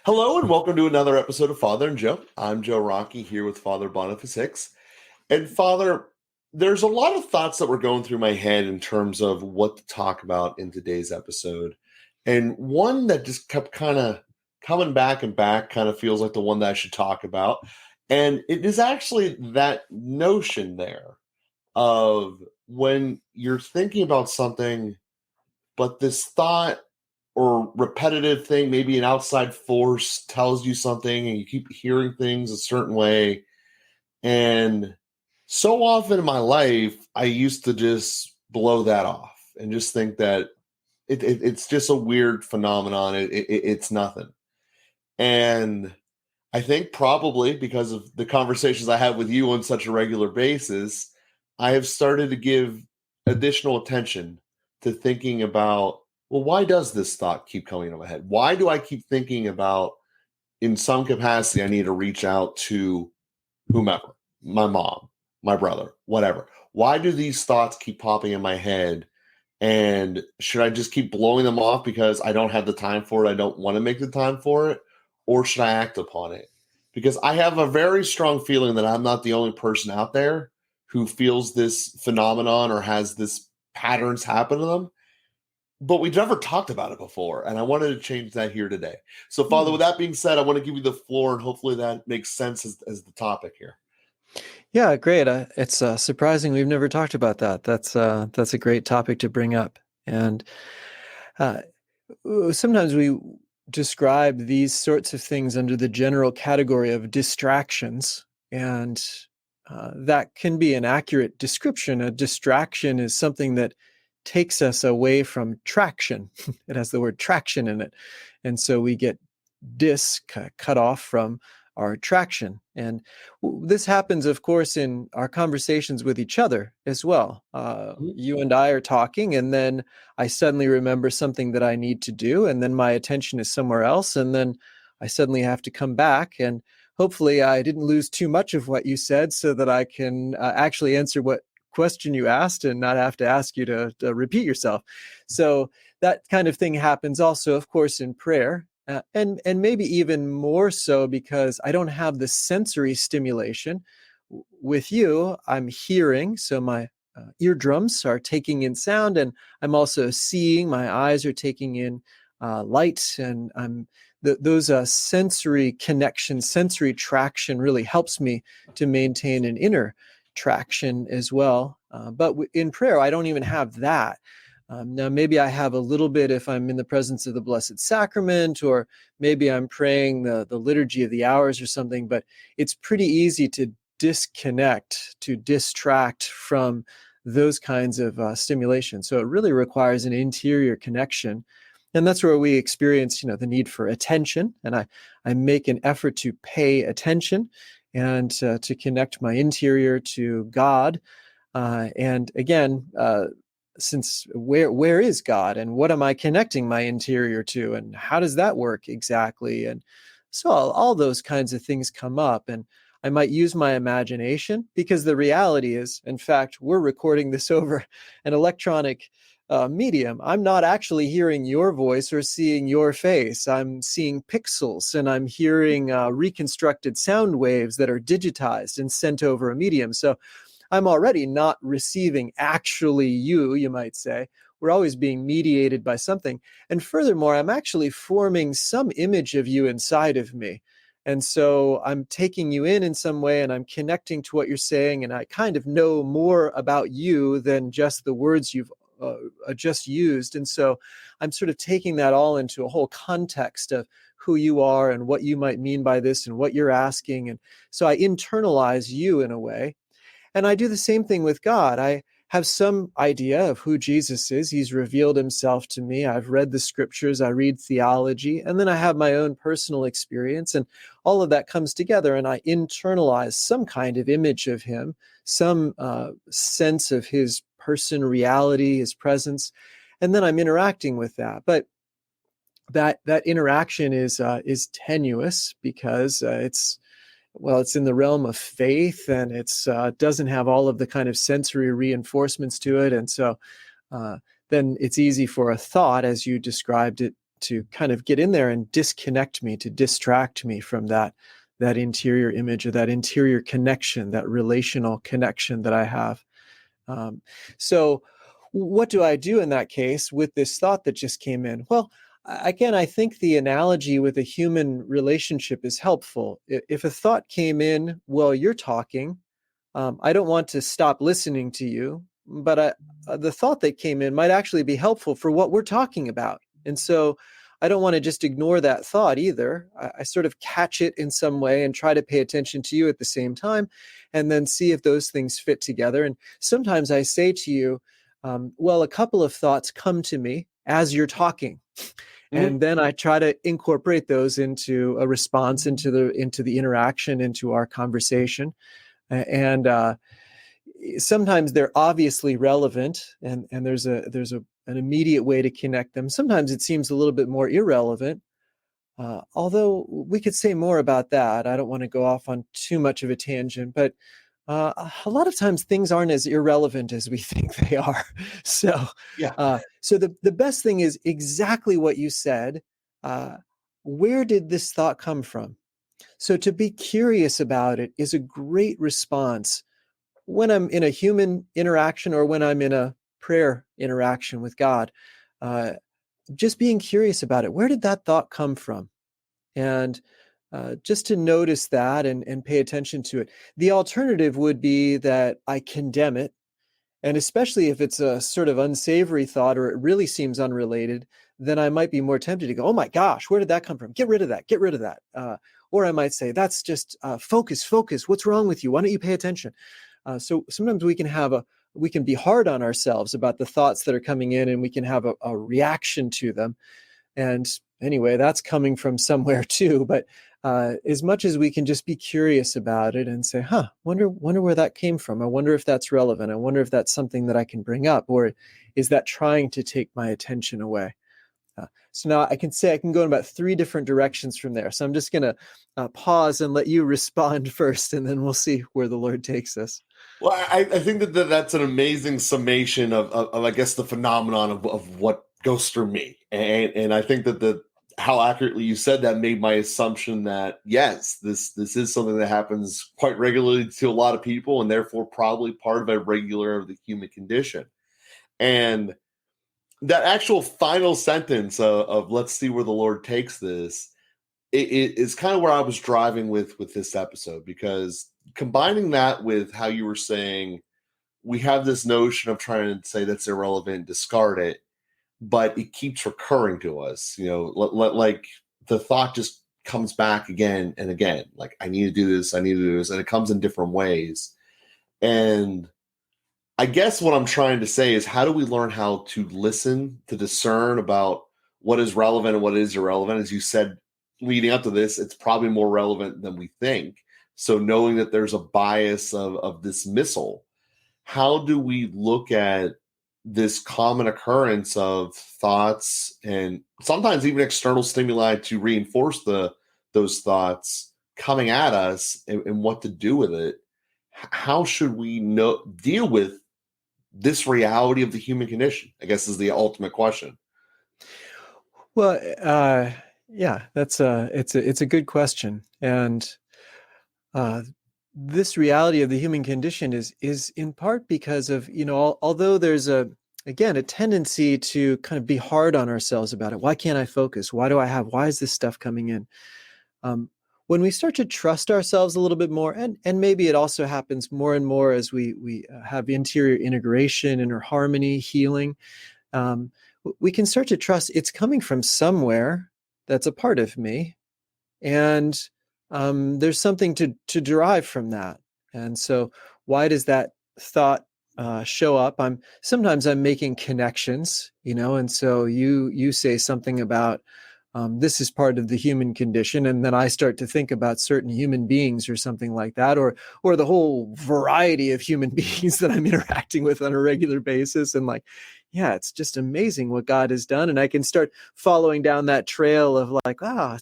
Hello and welcome to another episode of Father and Joe. I'm Joe Rocky here with Father Boniface Hicks. And Father, there's a lot of thoughts that were going through my head in terms of what to talk about in today's episode. And one that just kept kind of coming back and back kind of feels like the one that I should talk about. And it is actually that notion there of when you're thinking about something, but this thought or repetitive thing, maybe an outside force tells you something and you keep hearing things a certain way. And so often in my life, I used to just blow that off and just think that it's just a weird phenomenon. It's nothing. And I think probably because of the conversations I have with you on such a regular basis, I have started to give additional attention to thinking about, well, why does this thought keep coming into my head? Why do I keep thinking about, in some capacity, I need to reach out to whomever, my mom, my brother, whatever? Why do these thoughts keep popping in my head? And should I just keep blowing them off because I don't have the time for it? I don't want to make the time for it? Or should I act upon it? Because I have a very strong feeling that I'm not the only person out there who feels this phenomenon or has this patterns happen to them. But we've never talked about it before, and I wanted to change that here today. So, Father, with that being said, I want to give you the floor, and hopefully that makes sense as the topic here. Yeah, great. It's surprising we've never talked about that. That's a great topic to bring up. And uh, sometimes we describe these sorts of things under the general category of distractions, and that can be an accurate description. A distraction is something that takes us away from traction. It has the word traction in it. And so we get cut off from our traction. And this happens, of course, in our conversations with each other as well. You and I are talking, and then I suddenly remember something that I need to do, and then my attention is somewhere else, and then I suddenly have to come back. And hopefully I didn't lose too much of what you said so that I can actually answer what question you asked and not have to ask you to repeat yourself. So that kind of thing happens also, of course, in prayer. And maybe even more so because I don't have the sensory stimulation. With you, I'm hearing, so my eardrums are taking in sound, and I'm also seeing, my eyes are taking in light, and those sensory connections, sensory traction really helps me to maintain an inner traction as well. But in prayer, I don't even have that. Now, maybe I have a little bit if I'm in the presence of the Blessed Sacrament, or maybe I'm praying the Liturgy of the Hours or something, but it's pretty easy to disconnect, to distract from those kinds of stimulation. So it really requires an interior connection. And that's where we experience, the need for attention. And I make an effort to pay attention and to connect my interior to God. And again, since where is God, and what am I connecting my interior to, and how does that work exactly? And so all those kinds of things come up, and I might use my imagination, because the reality is, in fact, we're recording this over an electronic medium. I'm not actually hearing your voice or seeing your face. I'm seeing pixels, and I'm hearing reconstructed sound waves that are digitized and sent over a medium. So I'm already not receiving actually you might say. We're always being mediated by something. And furthermore, I'm actually forming some image of you inside of me. And so I'm taking you in some way, and I'm connecting to what you're saying, and I kind of know more about you than just the words you've just used. And so I'm sort of taking that all into a whole context of who you are and what you might mean by this and what you're asking. And so I internalize you in a way. And I do the same thing with God. I have some idea of who Jesus is. He's revealed himself to me. I've read the scriptures, I read theology, and then I have my own personal experience, and all of that comes together, and I internalize some kind of image of him, some sense of his person, reality, his presence, and then I'm interacting with that. But that interaction is tenuous, because it's in the realm of faith, and it's doesn't have all of the kind of sensory reinforcements to it. And so then it's easy for a thought, as you described it, to kind of get in there and disconnect me, to distract me from that interior image or that interior connection, that relational connection that I have. So what do I do in that case with this thought that just came in? Well, again, I think the analogy with a human relationship is helpful. If a thought came in while you're talking, I don't want to stop listening to you, but the thought that came in might actually be helpful for what we're talking about. And so I don't want to just ignore that thought either. I sort of catch it in some way and try to pay attention to you at the same time, and then see if those things fit together. And sometimes I say to you, well, a couple of thoughts come to me as you're talking. And then I try to incorporate those into a response, into the interaction, into our conversation. And sometimes they're obviously relevant, and there's an immediate way to connect them. Sometimes it seems a little bit more irrelevant, although we could say more about that. I don't want to go off on too much of a tangent, but a lot of times things aren't as irrelevant as we think they are. So, so the best thing is exactly what you said. Where did this thought come from? So to be curious about it is a great response when I'm in a human interaction or when I'm in a prayer interaction with God. Just being curious about it. Where did that thought come from? And just to notice that and pay attention to it. The alternative would be that I condemn it. And especially if it's a sort of unsavory thought or it really seems unrelated, then I might be more tempted to go, oh my gosh, where did that come from? Get rid of that. Get rid of that. Or I might say, that's just focus. What's wrong with you? Why don't you pay attention? So sometimes we can be hard on ourselves about the thoughts that are coming in, and we can have a reaction to them. And anyway, that's coming from somewhere too. But as much as we can just be curious about it and say, wonder where that came from. I wonder if that's relevant. I wonder if that's something that I can bring up, or is that trying to take my attention away? So now I can go in about 3 different directions from there. So I'm just going to pause and let you respond first, and then we'll see where the Lord takes us. Well, I think that's an amazing summation of I guess, the phenomenon of what goes through me. And I think that how accurately you said that made my assumption that, yes, this is something that happens quite regularly to a lot of people, and therefore probably part of a regular of the human condition. And that actual final sentence of let's see where the Lord takes this, it is kind of where I was driving with this episode, because combining that with how you were saying we have this notion of trying to say that's irrelevant, discard it, but it keeps recurring to us. Like the thought just comes back again and again. Like, I need to do this, and it comes in different ways. And I guess what I'm trying to say is, how do we learn how to listen, to discern about what is relevant and what is irrelevant? As you said, leading up to this, it's probably more relevant than we think. So knowing that there's a bias of dismissal, how do we look at this common occurrence of thoughts and sometimes even external stimuli to reinforce those thoughts coming at us, and what to do with it? How should we deal with this reality of the human condition, I guess, is the ultimate question. Well, yeah, it's a good question. And this reality of the human condition is in part because of, although there's a tendency to kind of be hard on ourselves about it. Why can't I focus? Why is this stuff coming in? When we start to trust ourselves a little bit more, and maybe it also happens more and more as we have interior integration, inner harmony, healing, we can start to trust it's coming from somewhere that's a part of me, and there's something to derive from that. And so why does that thought show up? Sometimes I'm making connections, and so you say something about this is part of the human condition, and then I start to think about certain human beings or something like that, or the whole variety of human beings that I'm interacting with on a regular basis, and it's just amazing what God has done, and I can start following down that trail of God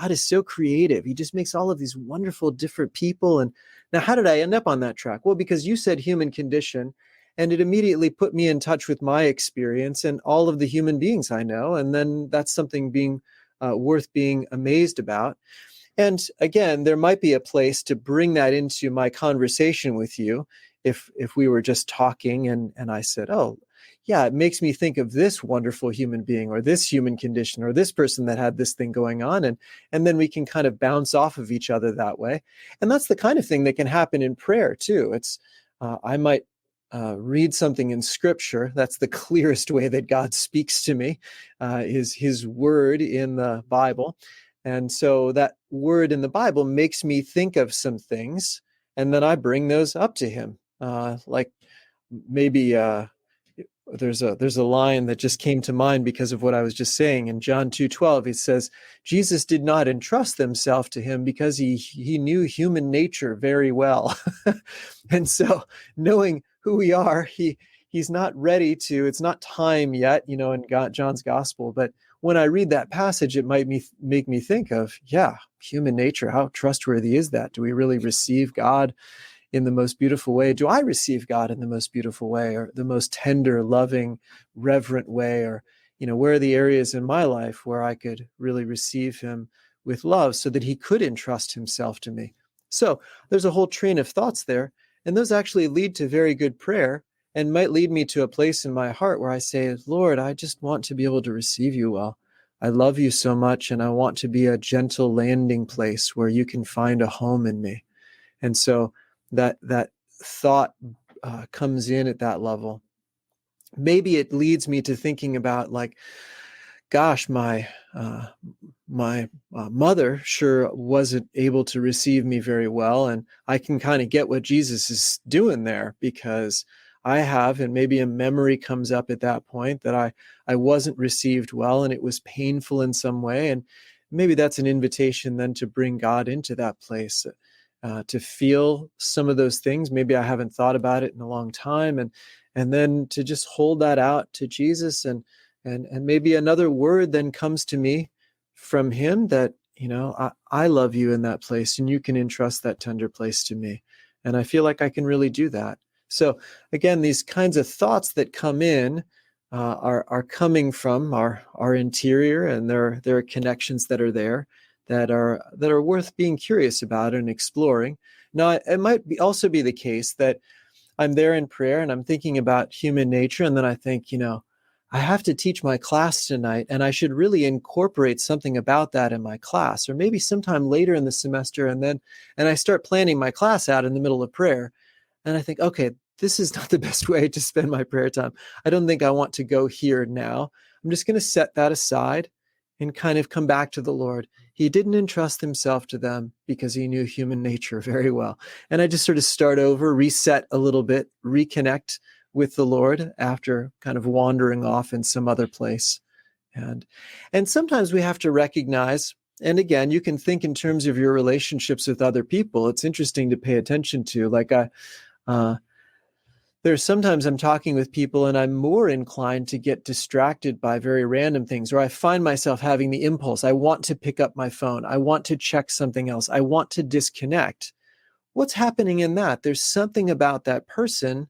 is so creative. He just makes all of these wonderful different people. And now, how did I end up on that track? Well, because you said human condition, And it immediately put me in touch with my experience and all of the human beings I know. And then that's something being worth being amazed about. And again, there might be a place to bring that into my conversation with you if we were just talking and I said, oh, yeah, it makes me think of this wonderful human being or this human condition or this person that had this thing going on. And then we can kind of bounce off of each other that way. And that's the kind of thing that can happen in prayer too. I might read something in scripture. That's the clearest way that God speaks to me, is his word in the Bible. And so that word in the Bible makes me think of some things, and then I bring those up to him. Like maybe there's a line that just came to mind because of what I was just saying. In John 2:12, it says, Jesus did not entrust himself to him because he knew human nature very well. And so knowing who we are, he's not ready to, it's not time yet, in John's gospel. But when I read that passage, it might make me think of, yeah, human nature. How trustworthy is that? Do we really receive God in the most beautiful way? Do I receive God in the most beautiful way, or the most tender, loving, reverent way? Or, where are the areas in my life where I could really receive him with love so that he could entrust himself to me? So there's a whole train of thoughts there. And those actually lead to very good prayer and might lead me to a place in my heart where I say, Lord, I just want to be able to receive you well. I love you so much, and I want to be a gentle landing place where you can find a home in me. And so that thought comes in at that level. Maybe it leads me to thinking about, like, gosh, my mother sure wasn't able to receive me very well, and I can kind of get what Jesus is doing there, because I have, and maybe a memory comes up at that point that I wasn't received well, and it was painful in some way, and maybe that's an invitation then to bring God into that place, to feel some of those things. Maybe I haven't thought about it in a long time, and then to just hold that out to Jesus, and maybe another word then comes to me from him that, I love you in that place, and you can entrust that tender place to me. And I feel like I can really do that. So again, these kinds of thoughts that come in are coming from our interior, and there are connections that are there that are worth being curious about and exploring. Now, it might also be the case that I'm there in prayer and I'm thinking about human nature, and then I think, I have to teach my class tonight, and I should really incorporate something about that in my class, or maybe sometime later in the semester. And I start planning my class out in the middle of prayer, and I think, okay, this is not the best way to spend my prayer time. I don't think I want to go here now. I'm just going to set that aside and kind of come back to the Lord. He didn't entrust himself to them because he knew human nature very well. And I just sort of start over, reset a little bit, reconnect with the Lord after kind of wandering off in some other place. And sometimes we have to recognize, and again, you can think in terms of your relationships with other people. It's interesting to pay attention to. Like there's sometimes I'm talking with people and I'm more inclined to get distracted by very random things, or I find myself having the impulse. I want to pick up my phone. I want to check something else. I want to disconnect. What's happening in that? There's something about that person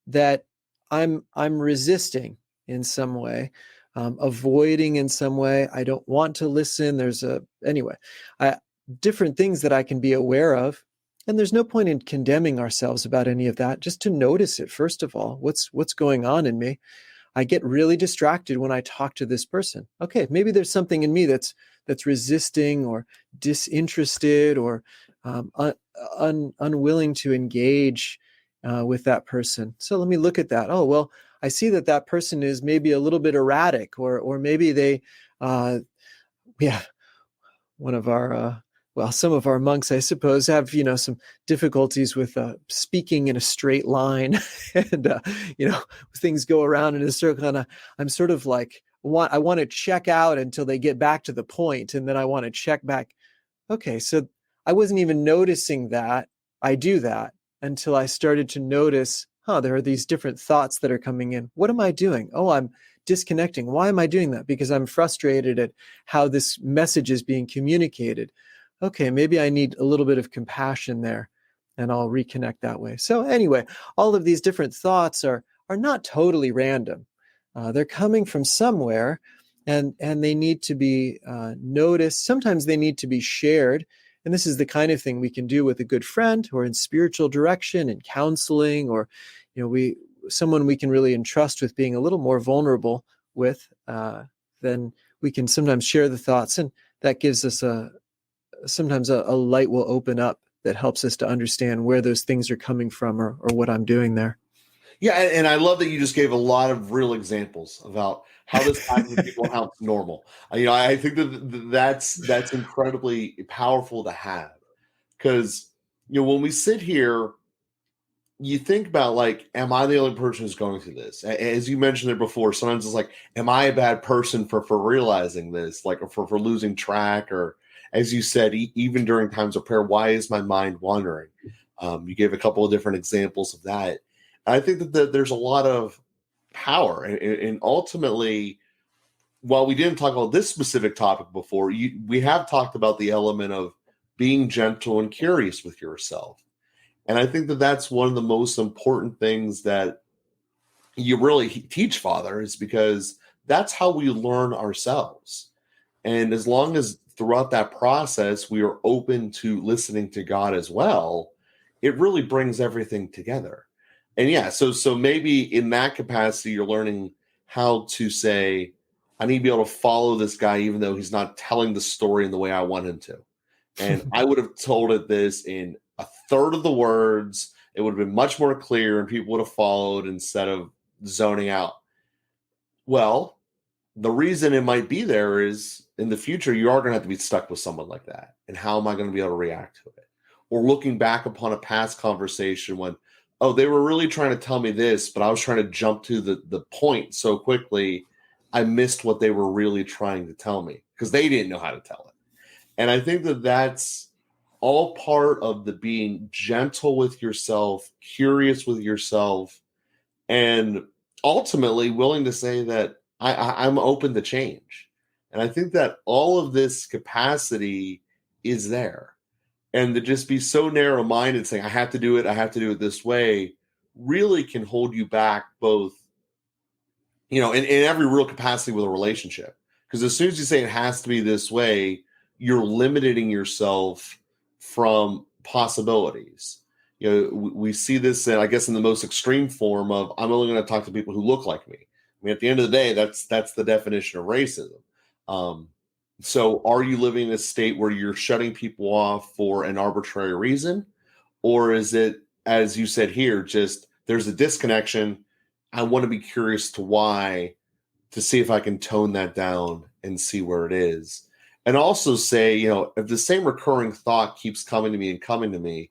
that I'm resisting in some way, avoiding in some way. I don't want to listen. Different things that I can be aware of. And there's no point in condemning ourselves about any of that, just to notice it, first of all. What's going on in me? I get really distracted when I talk to this person. Okay, maybe there's something in me that's resisting or disinterested or unwilling to engage with that person. So let me look at that. Oh, well, I see that person is maybe a little bit erratic, or maybe they, one of our, some of our monks, I suppose, have, some difficulties with speaking in a straight line, and, things go around in a circle, and I'm sort of like, I want to check out until they get back to the point, and then I want to check back. Okay, so I wasn't even noticing that I do that until I started to notice, there are these different thoughts that are coming in. What am I doing? Oh, I'm disconnecting. Why am I doing that? Because I'm frustrated at how this message is being communicated. Okay, maybe I need a little bit of compassion there, and I'll reconnect that way. So anyway, all of these different thoughts are are not totally random. They're coming from somewhere, and they need to be noticed. Sometimes they need to be shared. And this is the kind of thing we can do with a good friend, or in spiritual direction and counseling, or someone we can really entrust with being a little more vulnerable with. Then we can sometimes share the thoughts, and that gives us sometimes a light will open up that helps us to understand where those things are coming from, or what I'm doing there. Yeah, and I love that you just gave a lot of real examples about how this happens to people and how it's normal. I think that that's incredibly powerful to have, because when we sit here, you think about, like, am I the only person who's going through this? As you mentioned there before, sometimes it's like, am I a bad person for realizing this, like, or for losing track, or as you said, even during times of prayer, why is my mind wandering? You gave a couple of different examples of that. I think that there's a lot of power, and ultimately, while we didn't talk about this specific topic before, we have talked about the element of being gentle and curious with yourself. And I think that that's one of the most important things that you really teach, Father, is because that's how we learn ourselves. And as long as throughout that process we are open to listening to God as well, it really brings everything together. And yeah, so maybe in that capacity, you're learning how to say, I need to be able to follow this guy, even though he's not telling the story in the way I want him to. And I would have told it this in a third of the words. It would have been much more clear, and people would have followed instead of zoning out. Well, the reason it might be there is in the future, you are going to have to be stuck with someone like that. And how am I going to be able to react to it? Or looking back upon a past conversation when, oh, they were really trying to tell me this, but I was trying to jump to the point so quickly, I missed what they were really trying to tell me because they didn't know how to tell it. And I think that that's all part of the being gentle with yourself, curious with yourself, and ultimately willing to say that I'm open to change. And I think that all of this capacity is there. And to just be so narrow-minded, saying, I have to do it this way, really can hold you back both, in every real capacity with a relationship. Because as soon as you say it has to be this way, you're limiting yourself from possibilities. We see this, I guess, in the most extreme form of, I'm only going to talk to people who look like me. I mean, at the end of the day, that's the definition of racism. So are you living in a state where you're shutting people off for an arbitrary reason? Or is it, as you said here, just there's a disconnection. I want to be curious to why, to see if I can tone that down and see where it is. And also say, if the same recurring thought keeps coming to me,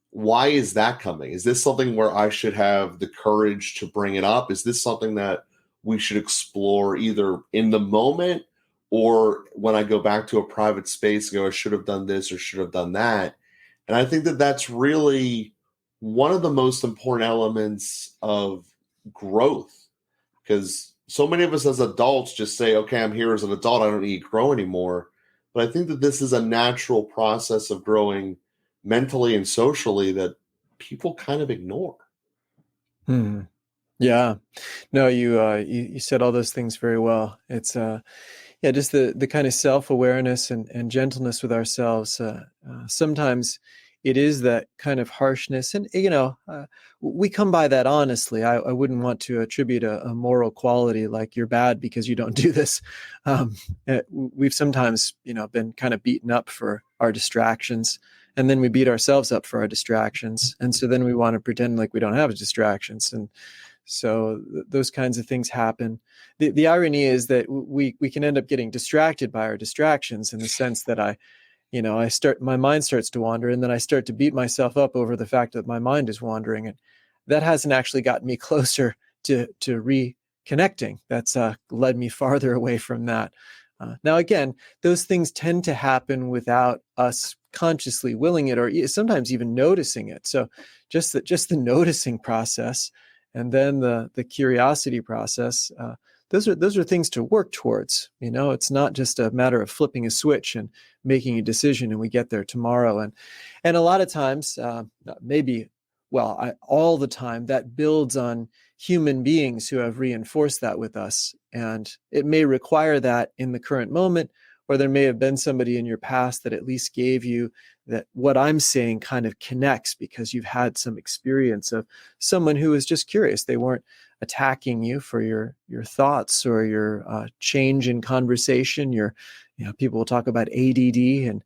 why is that coming? Is this something where I should have the courage to bring it up? Is this something that we should explore either in the moment, or when I go back to a private space, I should have done this or should have done that? And I think that that's really one of the most important elements of growth, because so many of us as adults just say, okay, I'm here as an adult, I don't need to grow anymore. But I think that this is a natural process of growing mentally and socially that people kind of ignore. Hmm. Yeah. No, you said all those things very well. It's just the kind of self-awareness and gentleness with ourselves. Sometimes it is that kind of harshness, and we come by that honestly. I wouldn't want to attribute a moral quality like you're bad because you don't do this. We've sometimes been kind of beaten up for our distractions, and then we beat ourselves up for our distractions, and so then we want to pretend like we don't have distractions, and so those kinds of things happen. The irony is that we can end up getting distracted by our distractions, in the sense that my mind starts to wander, and then I start to beat myself up over the fact that my mind is wandering, and that hasn't actually gotten me closer to reconnecting. That's led me farther away from that. Now, again, those things tend to happen without us consciously willing it, or sometimes even noticing it. So just the noticing process, and then the curiosity process, those are things to work towards. It's not just a matter of flipping a switch and making a decision and we get there tomorrow. And a lot of times, all the time, that builds on human beings who have reinforced that with us. And it may require that in the current moment, or there may have been somebody in your past that at least gave you that what I'm saying kind of connects because you've had some experience of someone who was just curious. They weren't attacking you for your thoughts or your change in conversation. People will talk about ADD and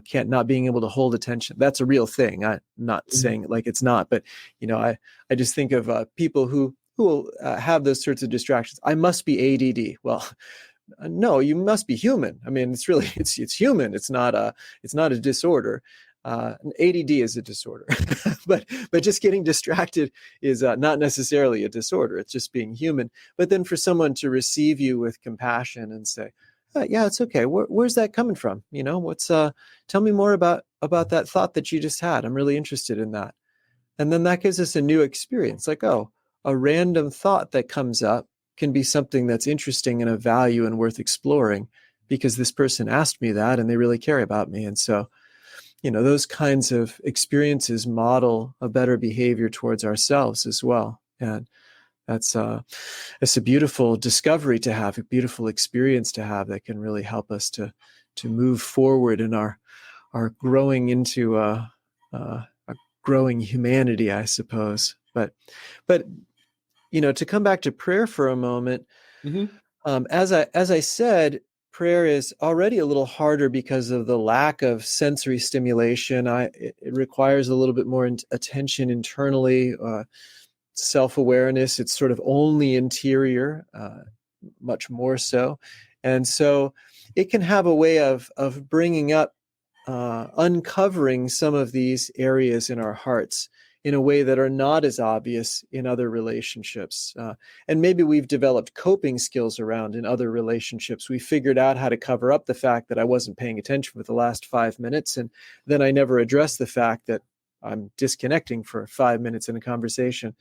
can't not being able to hold attention. That's a real thing. I'm not saying it like it's not, but I just think of people who will have those sorts of distractions. I must be ADD. Well, no, you must be human. I mean, it's really it's human. It's not a disorder. ADD is a disorder, but just getting distracted is not necessarily a disorder. It's just being human. But then for someone to receive you with compassion and say, yeah, it's okay. Where's that coming from? Tell me more about that thought that you just had. I'm really interested in that. And then that gives us a new experience. Like, oh, a random thought that comes up can be something that's interesting and of value and worth exploring because this person asked me that and they really care about me. And so, those kinds of experiences model a better behavior towards ourselves as well. And that's a beautiful discovery to have, a beautiful experience to have that can really help us to move forward in our growing into a growing humanity, I suppose. But to come back to prayer for a moment, as I said, prayer is already a little harder because of the lack of sensory stimulation. It requires a little bit more attention internally, self-awareness. It's sort of only interior, much more so. And so it can have a way of bringing up, uncovering some of these areas in our hearts in a way that are not as obvious in other relationships. And maybe we've developed coping skills around in other relationships. We figured out how to cover up the fact that I wasn't paying attention for the last 5 minutes. And then I never addressed the fact that I'm disconnecting for 5 minutes in a conversation.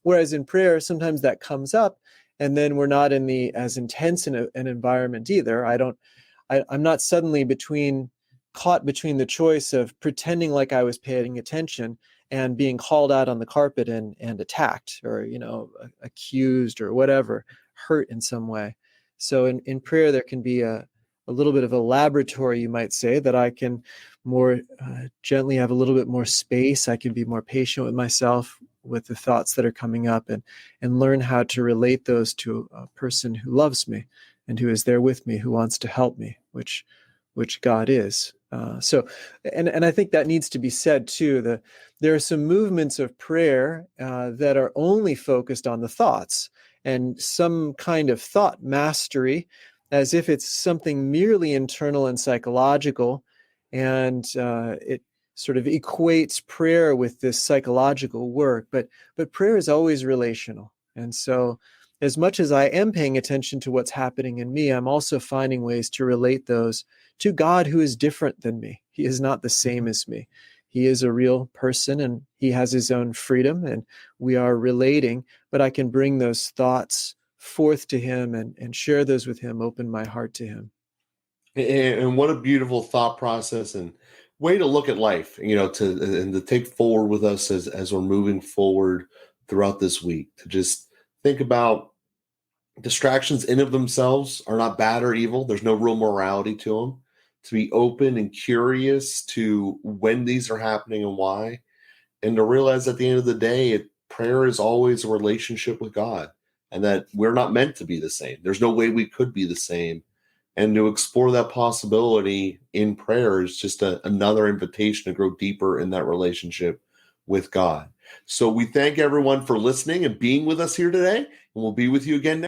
Whereas in prayer, sometimes that comes up and then we're not in as intense an environment either. I'm not suddenly caught between the choice of pretending like I was paying attention and being called out on the carpet and attacked or, accused or whatever, hurt in some way. So in prayer, there can be a little bit of a laboratory, you might say, that I can more gently have a little bit more space. I can be more patient with myself, with the thoughts that are coming up and learn how to relate those to a person who loves me and who is there with me, who wants to help me, which God is. And I think that needs to be said too. There are some movements of prayer that are only focused on the thoughts and some kind of thought mastery, as if it's something merely internal and psychological, and it sort of equates prayer with this psychological work. But prayer is always relational, and so as much as I am paying attention to what's happening in me, I'm also finding ways to relate those to God, who is different than me. He is not the same as me. He is a real person and he has his own freedom, and we are relating, but I can bring those thoughts forth to him and share those with him, open my heart to him. And what a beautiful thought process and way to look at life, to take forward with us as we're moving forward throughout this week, to just think about distractions in of themselves are not bad or evil. There's no real morality to them. To be open and curious to when these are happening and why, and to realize at the end of the day, prayer is always a relationship with God, and that we're not meant to be the same. There's no way we could be the same. And to explore that possibility in prayer is just another invitation to grow deeper in that relationship with God. So we thank everyone for listening and being with us here today, and we'll be with you again next